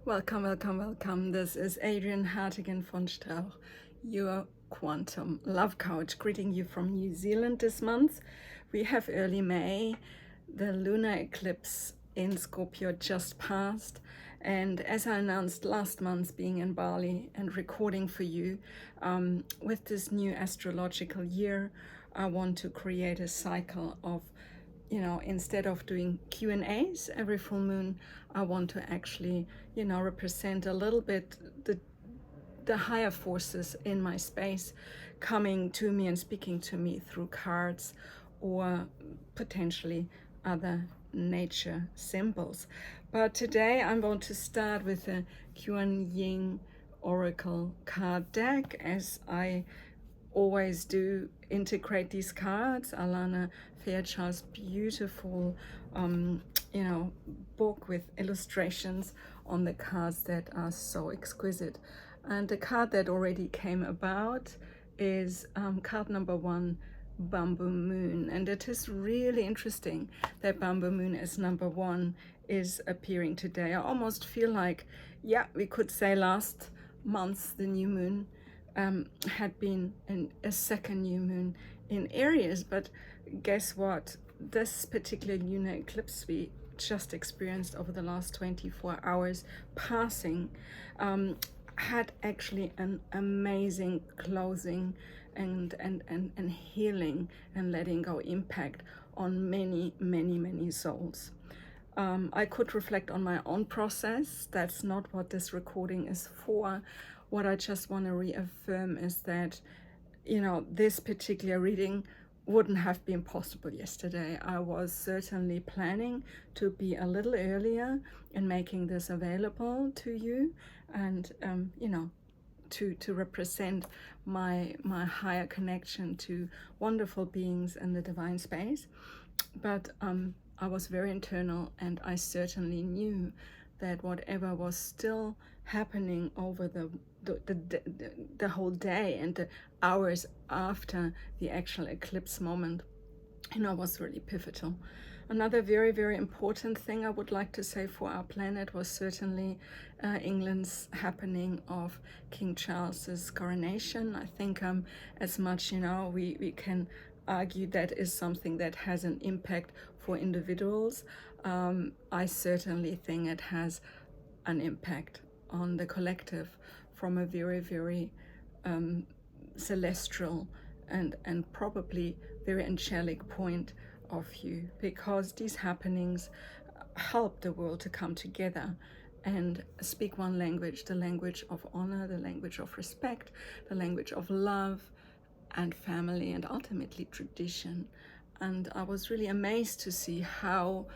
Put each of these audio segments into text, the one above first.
Welcome, welcome, welcome. This is Adriane Hartigan-von Strauch, your quantum love coach, greeting you from New Zealand this month. We have early May. The lunar eclipse in Scorpio just passed. And as I announced last month, being in Bali and recording for you, with this new astrological year, I want to create a cycle of, instead of doing Q&As every full moon, I want to actually, represent a little bit the higher forces in my space coming to me and speaking to me through cards or potentially other nature symbols. But today I'm going to start with a Kuan Yin Oracle card deck, as I always do integrate these cards. Alana Fairchild's beautiful book with illustrations on the cards that are so exquisite. And the card that already came about is card number 1, Bamboo Moon. And it is really interesting that Bamboo Moon as number 1 is appearing today. I almost feel like, yeah, we could say last month the new moon had been a second new moon in Aries, but guess what? This particular lunar eclipse we just experienced over the last 24 hours passing had actually an amazing closing and healing and letting go impact on many souls. I could reflect on my own process. That's not what this recording is for. What I just want to reaffirm is that, this particular reading wouldn't have been possible yesterday. I was certainly planning to be a little earlier in making this available to you and, to represent my higher connection to wonderful beings in the divine space. But I was very internal, and I certainly knew that whatever was still happening over the whole day and the hours after the actual eclipse moment, was really pivotal. Another very important thing I would like to say for our planet was certainly England's happening of King Charles's coronation. I think as much, we can argue that is something that has an impact for individuals. I certainly think it has an impact on the collective from a very celestial and probably very angelic point of view, because these happenings help the world to come together and speak one language, the language of honor, the language of respect, the language of love and family, and ultimately tradition. And I was really amazed to see how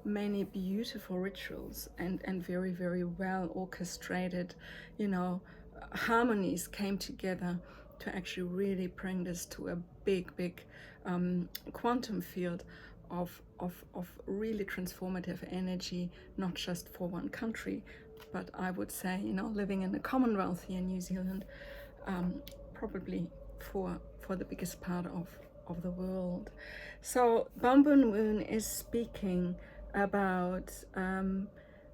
many beautiful rituals and very well orchestrated, harmonies came together to actually really bring this to a big quantum field of really transformative energy, not just for one country, but I would say, living in the Commonwealth here in New Zealand, probably for the biggest part of the world. So Bamboo Moon is speaking about,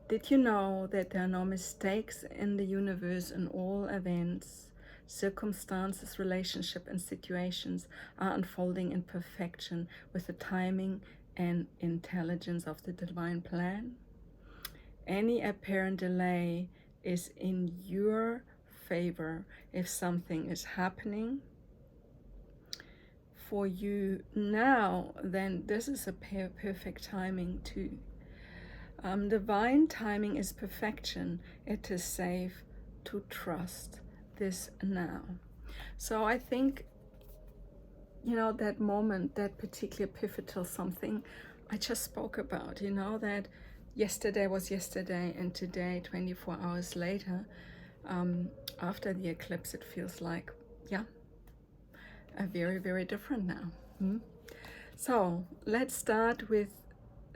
did you know that there are no mistakes in the universe, and all events, circumstances, relationship and situations are unfolding in perfection with the timing and intelligence of the divine plan? Any apparent delay is in your favor if something is happening for you now, then this is a perfect timing too. Divine timing is perfection. It is safe to trust this now. So I think, that moment, that particular pivotal something I just spoke about, that yesterday was yesterday, and today, 24 hours later, after the eclipse, it feels like, a very different now. So let's start with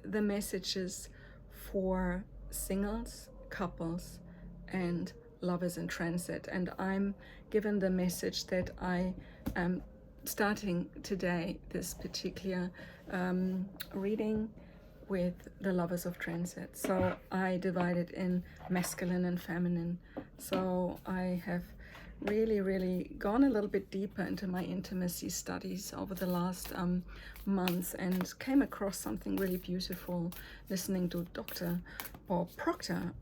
the messages for singles, couples, and lovers in transit. And I'm given the message that I am starting today this particular reading with the lovers of transit. So I divide it in masculine and feminine. So I have really gone a little bit deeper into my intimacy studies over the last months, and came across something really beautiful listening to Dr. Bob Proctor,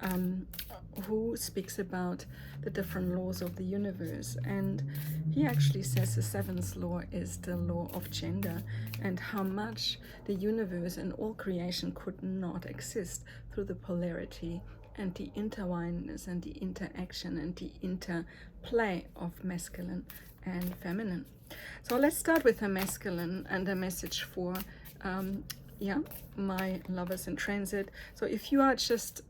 who speaks about the different laws of the universe. And he actually says the seventh law is the law of gender, and how much the universe and all creation could not exist through the polarity and the intertwinedness and the interaction and the interplay of masculine and feminine. So let's start with the masculine and the message for my lovers in transit. So if you are just,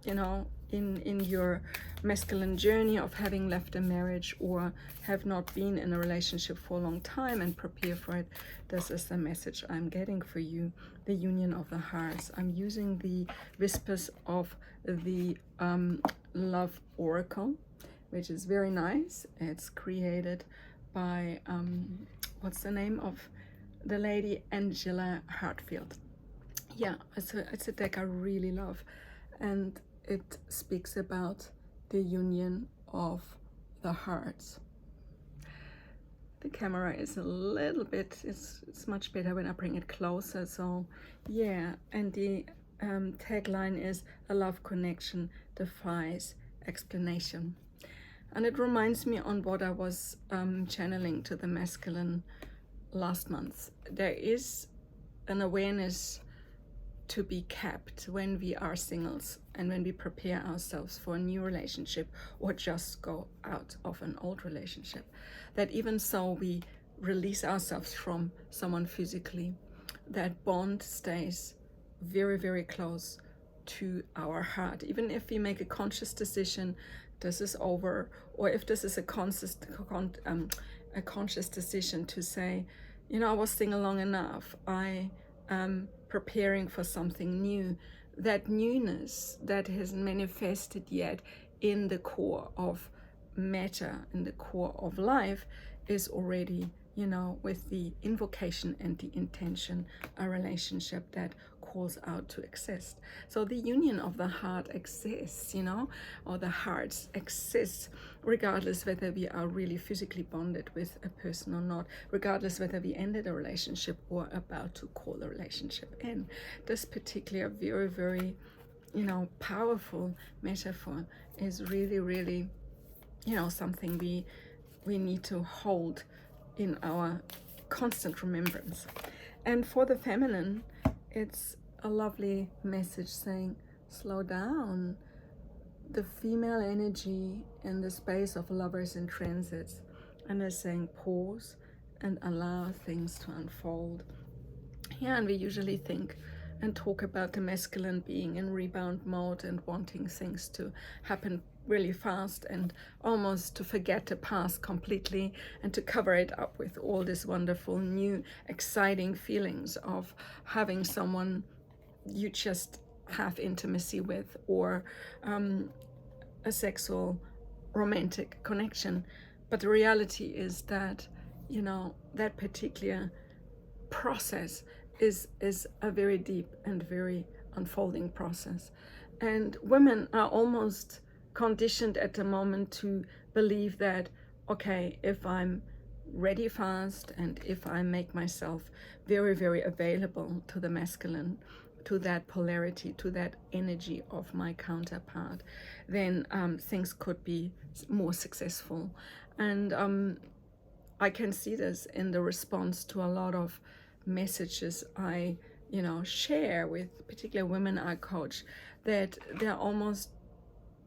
you know, in your masculine journey of having left a marriage or have not been in a relationship for a long time and prepare for it, this is the message I'm getting for you, the union of the hearts. I'm using the whispers of the love oracle, which is very nice. It's created by what's the name of the lady? Angela Hartfield. Yeah, it's a deck I really love, and it speaks about the union of the hearts. The camera is a little bit, it's much better when I bring it closer. So yeah, and the tagline is a love connection defies explanation. And it reminds me on what I was channeling to the masculine last month. There is an awareness to be kept when we are singles and when we prepare ourselves for a new relationship or just go out of an old relationship, that even so we release ourselves from someone physically, that bond stays very close to our heart. Even if we make a conscious decision, this is over, or if this is a conscious decision to say, you know, I was single long enough, I am preparing for something new, that newness that hasn't manifested yet in the core of matter, in the core of life, is already, you know, with the invocation and the intention, a relationship that calls out to exist. So the union of the heart exists, you know, or the hearts exist, regardless whether we are really physically bonded with a person or not, regardless whether we ended a relationship or about to call a relationship in. This particular very, you know, powerful metaphor is really, you know, something we need to hold in our constant remembrance. And for the feminine, it's a lovely message saying, slow down. The female energy in the space of lovers in transits, and they're saying pause and allow things to unfold. Yeah, and we usually think and talk about the masculine being in rebound mode and wanting things to happen really fast and almost to forget the past completely and to cover it up with all this wonderful new exciting feelings of having someone you just have intimacy with, or a sexual romantic connection. But the reality is that, you know, that particular process is a very deep and very unfolding process. And women are almost conditioned at the moment to believe that, okay, if I'm ready fast and if I make myself very available to the masculine, to that polarity, to that energy of my counterpart, then things could be more successful. And I can see this in the response to a lot of messages I, you know, share with particular women I coach, that they almost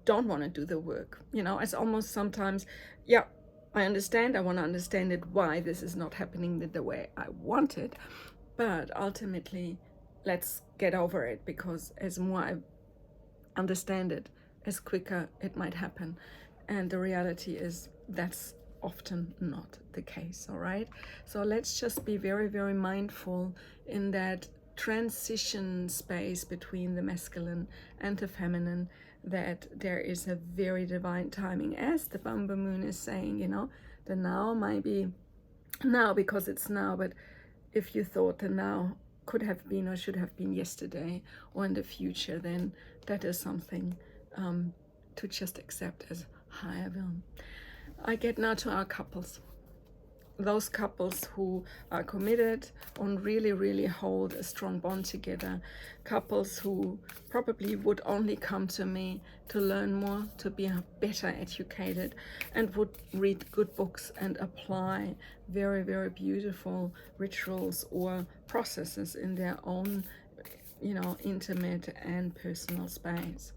don't want to do the work. You know, it's almost sometimes, yeah, I understand, I want to understand it, why this is not happening the way I want it, but ultimately let's get over it, because as more I understand it, as quicker it might happen. And the reality is that's often not the case. All right, so let's just be very mindful in that transition space between the masculine and the feminine, that there is a very divine timing, as the Bumble Moon is saying. You know, the now might be now because it's now, but if you thought the now could have been or should have been yesterday or in the future, then that is something to just accept as higher will. I get now to our couples. Those couples who are committed and really, really hold a strong bond together. Couples who probably would only come to me to learn more, to be better educated, and would read good books and apply very, very beautiful rituals or processes in their own, intimate and personal space.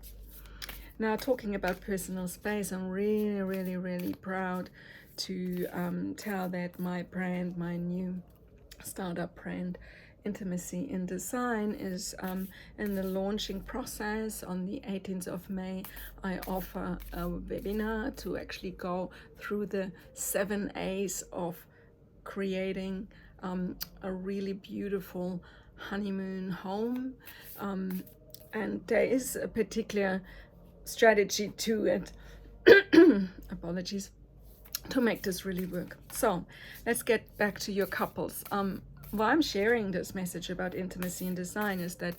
Now, talking about personal space, I'm really, really, really proud to tell that my brand, my new startup brand, Intimacy in Design, is in the launching process. On the 18th of May, I offer a webinar to actually go through the 7 A's of creating a really beautiful honeymoon home. And there is a particular strategy to it, apologies, to make this really work. So let's get back to your couples. Why I'm sharing this message about intimacy and design is that,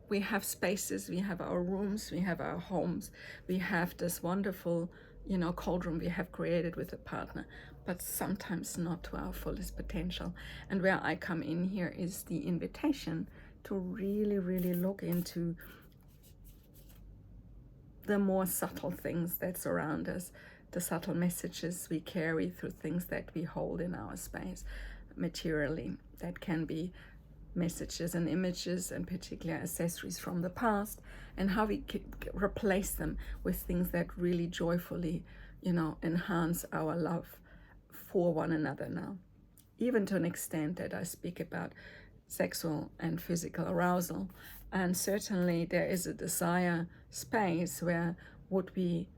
we have spaces, we have our rooms, we have our homes, we have this wonderful, cold room we have created with a partner, but sometimes not to our fullest potential. And where I come in here is the invitation to really, really look into the more subtle things that surround us, the subtle messages we carry through things that we hold in our space materially. That can be messages and images and particular accessories from the past, and how we replace them with things that really joyfully, enhance our love for one another now. Even to an extent that I speak about sexual and physical arousal. And certainly there is a desire space where would we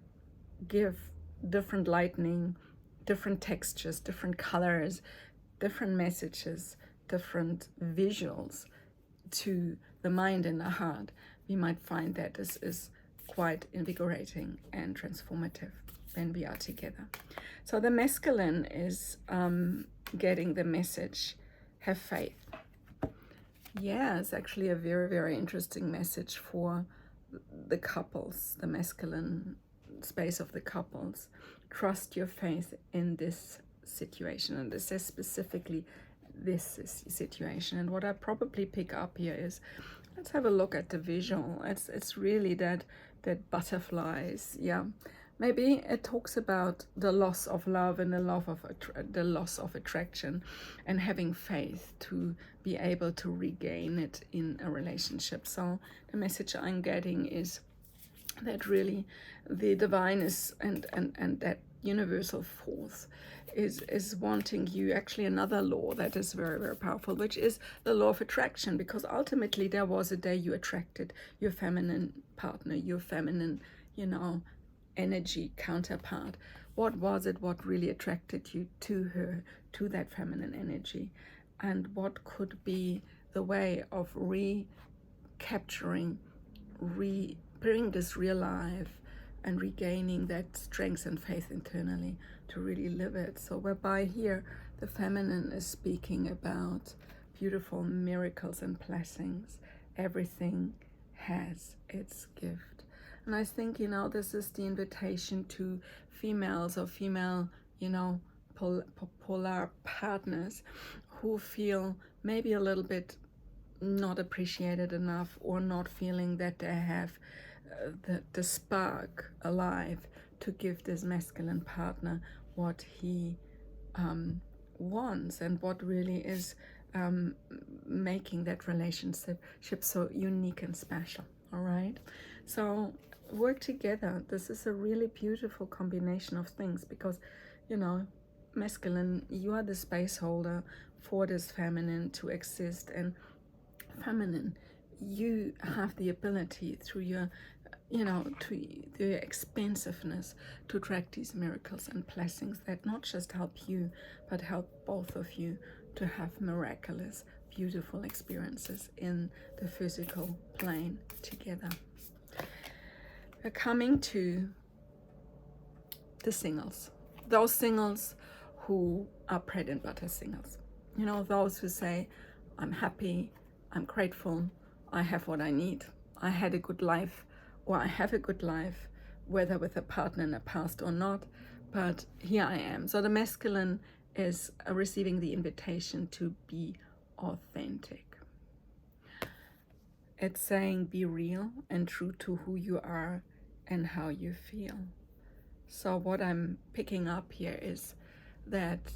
give different lighting, different textures, different colors, different messages, different visuals to the mind and the heart, we might find that this is quite invigorating and transformative when we are together. So the masculine is getting the message, have faith. Yeah, it's actually a very, very interesting message for the couples, the masculine space of the couples. Trust your faith in this situation, and this is specifically this situation. And what I probably pick up here is, let's have a look at the visual. It's really that butterflies. Yeah, maybe it talks about the loss of love and the loss of attraction, and having faith to be able to regain it in a relationship. So the message I'm getting is that really the divine is and that universal force is wanting you. Actually, another law that is very, very powerful, which is the law of attraction, because ultimately there was a day you attracted your feminine partner, your feminine, energy counterpart. What was it what really attracted you to her, to that feminine energy? And what could be the way of recapturing, bring this real life and regaining that strength and faith internally to really live it? So whereby here the feminine is speaking about beautiful miracles and blessings. Everything has its gift. And I think, this is the invitation to females or female, polar partners who feel maybe a little bit not appreciated enough, or not feeling that they have the spark alive to give this masculine partner what he wants, and what really is making that relationship so unique and special. All right, so work together. This is a really beautiful combination of things, because masculine, you are the space holder for this feminine to exist, and feminine, you have the ability through your to the expansiveness to attract these miracles and blessings that not just help you, but help both of you to have miraculous, beautiful experiences in the physical plane together. We're coming to the singles, those singles who are bread and butter singles. Those who say, I'm happy, I'm grateful, I have what I need, I had a good life, or I have a good life, whether with a partner in the past or not, but here I am. So the masculine is receiving the invitation to be authentic. It's saying be real and true to who you are and how you feel. So what I'm picking up here is that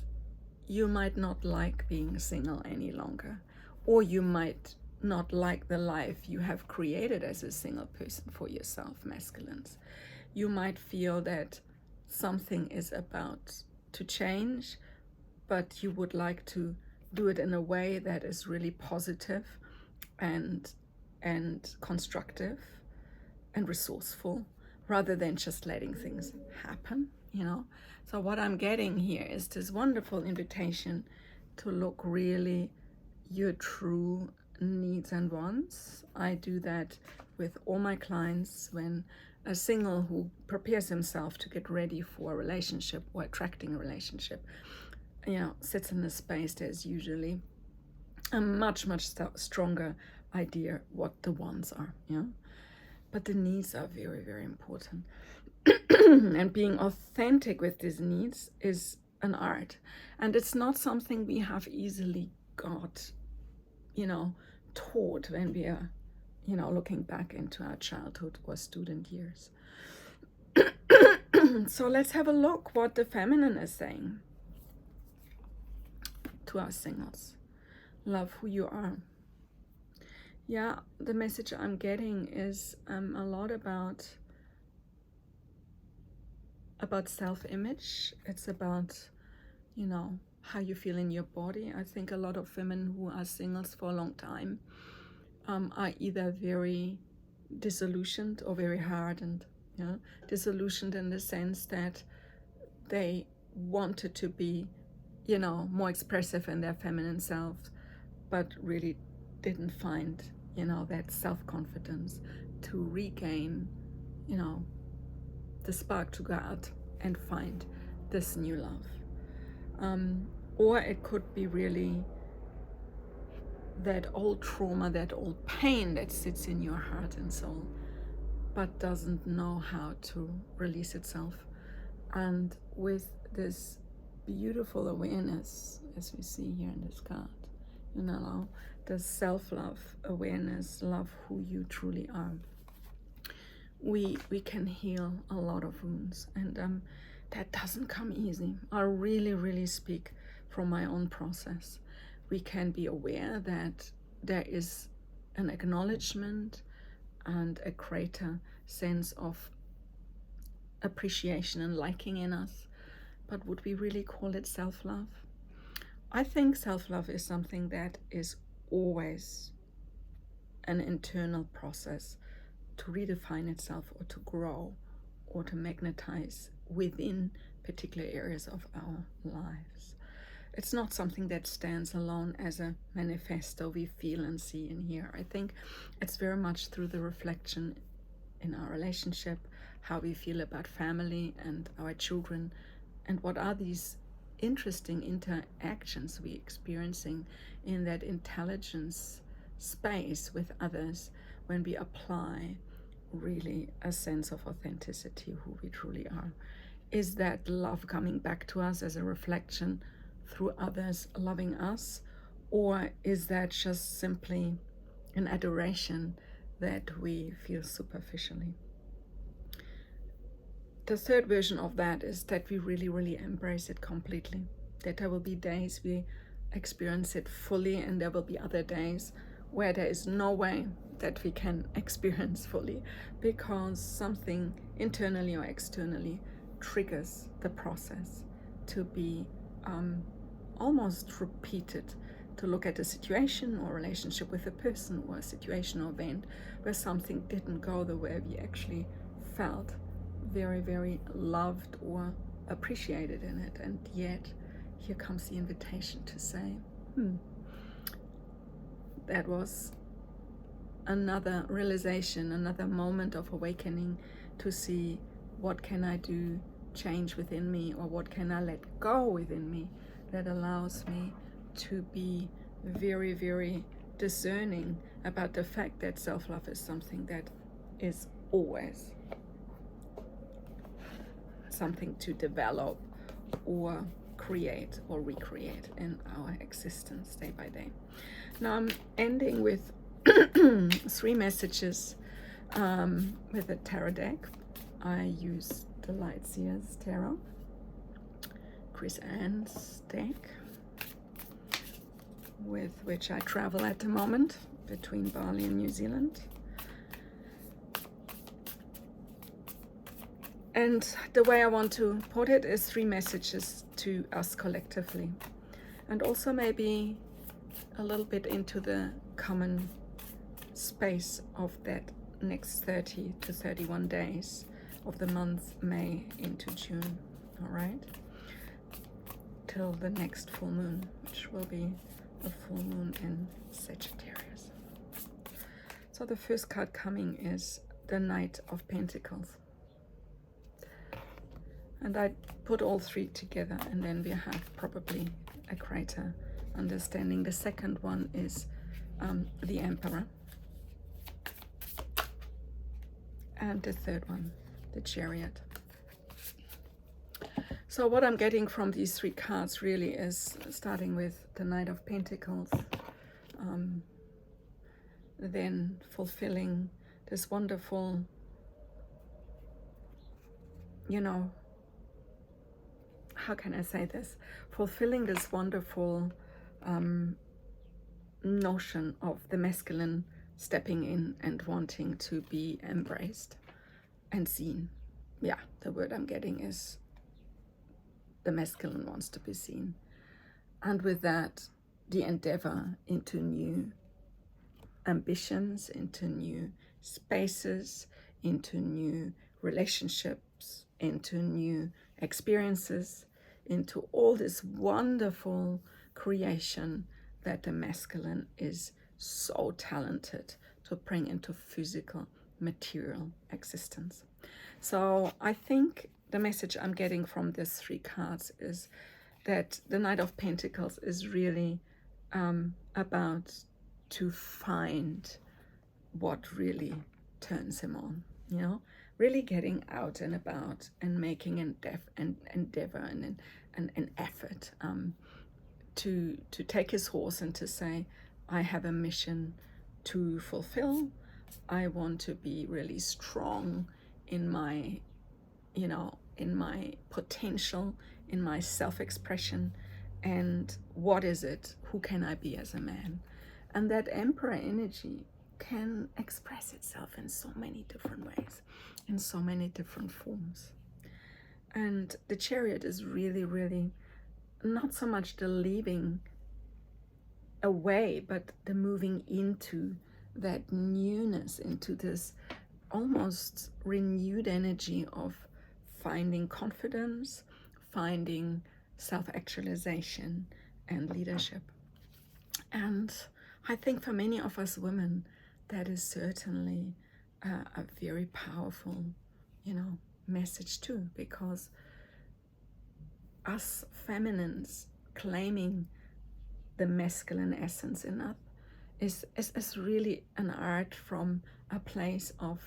you might not like being single any longer, or you might not like the life you have created as a single person for yourself, masculines. You might feel that something is about to change, but you would like to do it in a way that is really positive and constructive and resourceful, rather than just letting things happen, you know. So what I'm getting here is this wonderful invitation to look really your true needs and wants. I do that with all my clients when a single who prepares himself to get ready for a relationship or attracting a relationship, you know, sits in a space. There's usually a much stronger idea what the wants are, you know, but the needs are very, very important. And being authentic with these needs is an art, and it's not something we have easily got, you know, taught when we are, you know, looking back into our childhood or student years. So let's have a look what the feminine is saying to our singles. Love who you are. Yeah, the message I'm getting is a lot about self-image. It's about, you know, how you feel in your body. I think a lot of women who are singles for a long time are either very disillusioned or very hardened. You know? Disillusioned in the sense that they wanted to be, you know, more expressive in their feminine selves, but really didn't find, you know, that self-confidence to regain, you know, the spark to go out and find this new love. Or it could be really that old trauma, that old pain that sits in your heart and soul, but doesn't know how to release itself. And with this beautiful awareness, as we see here in this card, you know, the self-love awareness, love who you truly are, we can heal a lot of wounds, and that doesn't come easy. I really speak from my own process. We can be aware that there is an acknowledgement and a greater sense of appreciation and liking in us, but would we really call it self-love? I think self-love is something that is always an internal process to redefine itself or to grow or to magnetize within particular areas of our lives. It's not something that stands alone as a manifesto we feel and see and hear. I think it's very much through the reflection in our relationship, how we feel about family and our children, and what are these interesting interactions we experiencing in that intelligence space with others when we apply really a sense of authenticity, who we truly are. Is that love coming back to us as a reflection through others loving us, or is that just simply an adoration that we feel superficially? The third version of that is that we really embrace it completely, that there will be days we experience it fully, and there will be other days where there is no way that we can experience fully because something internally or externally triggers the process to be almost repeated, to look at a situation or relationship with a person or a situation or event where something didn't go the way we actually felt very loved or appreciated in it. And yet here comes the invitation to say, that was another realization, another moment of awakening, to see what can I do, change within me, or what can I let go within me that allows me to be very, very discerning about the fact that self-love is something that is always something to develop or create or recreate in our existence day by day. Now I'm ending with 3 messages with a tarot deck. I use the Lightseers Tarot, Chris Ann's deck, with which I travel at the moment between Bali and New Zealand. And the way I want to put it is 3 messages to us collectively, and also maybe a little bit into the common space of that next 30 to 31 days of the month May into June, all right? Till the next full moon, which will be a full moon in Sagittarius. So the first card coming is the Knight of Pentacles. And I put all 3 together, and then we have probably a greater understanding. The second one is the Emperor. And the third one, the Chariot. So what I'm getting from these 3 cards really is, starting with the Knight of Pentacles, then fulfilling this wonderful, you know, how can I say this? Fulfilling this wonderful notion of the masculine stepping in and wanting to be embraced and seen. Yeah, the word I'm getting is the masculine wants to be seen. And with that, the endeavor into new ambitions, into new spaces, into new relationships, into new experiences, into all this wonderful creation that the masculine is so talented to bring into physical, material existence. So I think the message I'm getting from these 3 cards is that the Knight of Pentacles is really about to find what really turns him on, you know, really getting out and about and making an endeavor and an effort to take his horse and to say, I have a mission to fulfill. I want to be really strong in my, you know, in my potential, in my self-expression, and what is it? Who can I be as a man? And that Emperor energy can express itself in so many different ways, in so many different forms. And the Chariot is really, really not so much the leaving away, but the moving into that newness, into this almost renewed energy of finding confidence, finding self-actualization and leadership. And I think for many of us women, that is certainly a very powerful, you know, message too, because us feminines claiming the masculine essence in us is really an art from a place of,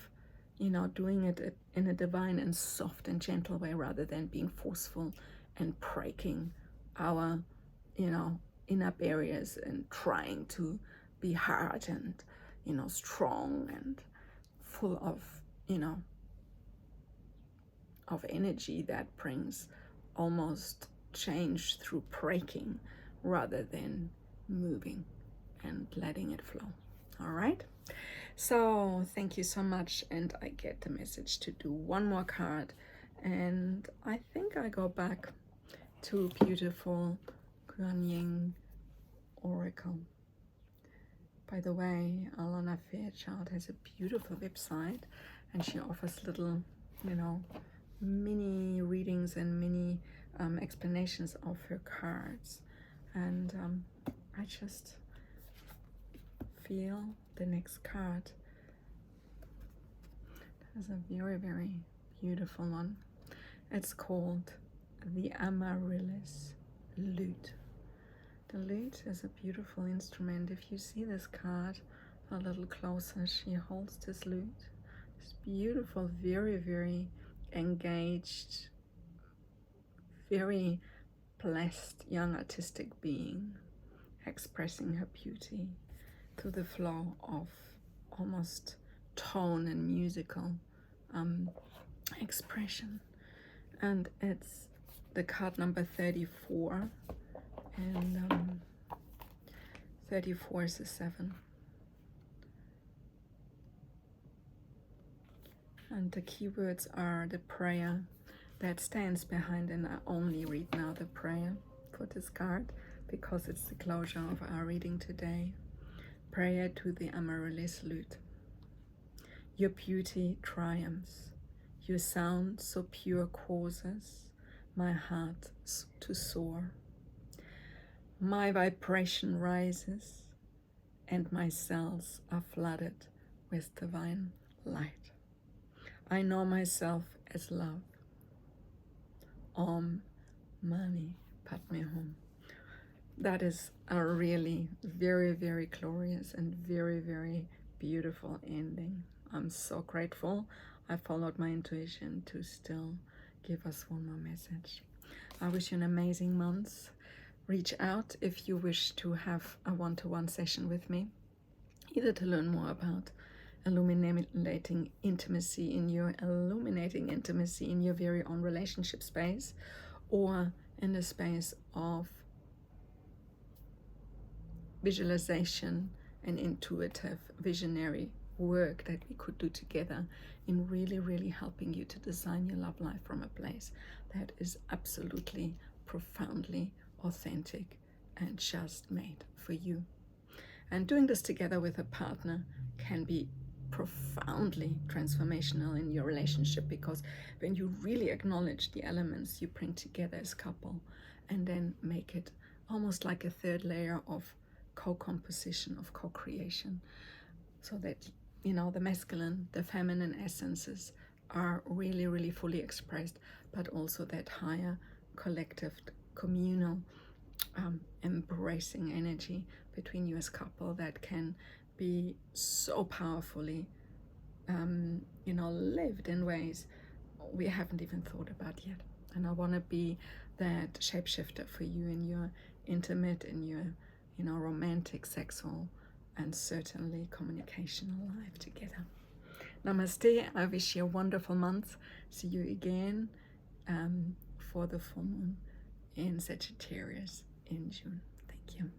you know, doing it in a divine and soft and gentle way, rather than being forceful and breaking our, you know, inner barriers and trying to be hard and, you know, strong and full of, you know, of energy that brings almost change through breaking rather than moving and letting it flow. All right, so thank you so much, and I get the message to do one more card, and I think I go back to beautiful Kuan Yin Oracle. By the way, Alana Fairchild has a beautiful website, and she offers little, you know, mini readings and mini explanations of her cards. And I just feel the next card. There's a very, very beautiful one. It's called the Amaryllis Lute. The lute is a beautiful instrument. If you see this card a little closer, she holds this lute. It's beautiful, very, very engaged, very blessed young artistic being, expressing her beauty through the flow of almost tone and musical expression. And it's the card number 34, and 34 is a 7. And the keywords are the prayer that stands behind, and I only read now the prayer for this card because it's the closure of our reading today. Prayer to the Amaryllis lute. Your beauty triumphs, your sound so pure causes my heart to soar. My vibration rises, and my cells are flooded with divine light. I know myself as love. Om Mani Padme Hum. That is a really very, very glorious and very, very beautiful ending. I'm so grateful I followed my intuition to still give us one more message. I wish you an amazing month. Reach out if you wish to have a one-to-one session with me, either to learn more about illuminating intimacy in your very own relationship space, or in the space of visualization and intuitive visionary work that we could do together in really, really helping you to design your love life from a place that is absolutely profoundly authentic and just made for you. And doing this together with a partner can be profoundly transformational in your relationship, because when you really acknowledge the elements you bring together as a couple and then make it almost like a third layer of co-composition, of co-creation, so that, you know, the masculine, the feminine essences are really, really fully expressed, but also that higher collective, communal, embracing energy between you as couple that can be so powerfully, lived in ways we haven't even thought about yet. And I want to be that shapeshifter for you in your intimate, in your, romantic, sexual, and certainly communicational life together. Namaste. I wish you a wonderful month. See you again for the full moon in Sagittarius in June. Thank you.